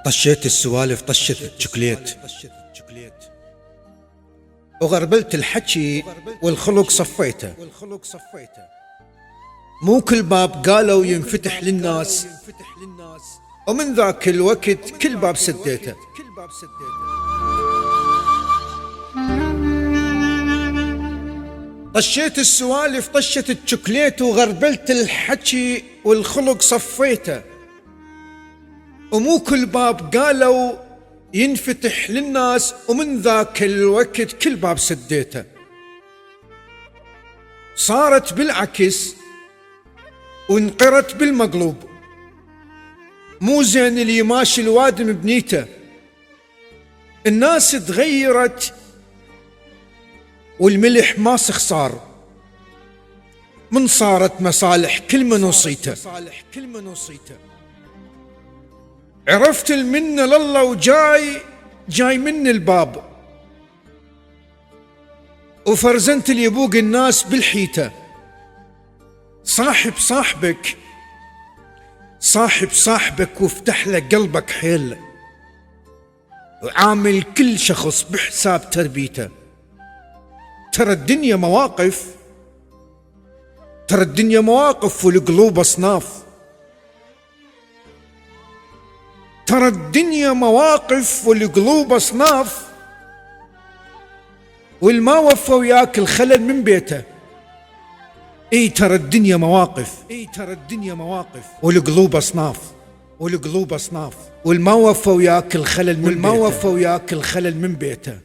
طشيت السوالف طشت الشوكليت، وغربلت الحكي والخلق صفيته. مو كل باب قالوا ينفتح للناس، ومن ذاك الوقت كل باب سديته. طشيت السوالف طشت الشوكليت، وغربلت الحكي والخلق صفيته. ومو كل باب قالوا ينفتح للناس، ومن ذاك الوقت كل باب سديته. صارت بالعكس وانقرت بالمقلوب، مو زين اللي ماشي الوادم بنيته. الناس تغيرت والملح ماسخ صار، من صارت مصالح كل من وصيته. عرفت المنة لله وجاي من الباب، وفرزنت اللي يبوق الناس بالحيته. صاحب صاحبك وافتح له قلبك حيل، وعامل كل شخص بحساب تربيته. ترى الدنيا مواقف والقلوب أصناف. ترى الدنيا مواقف والقلوب أصناف، والما وفى وياك الخلل من بيته. ترى الدنيا مواقف والقلوب أصناف، والما وفى وياك الخلل من بيته.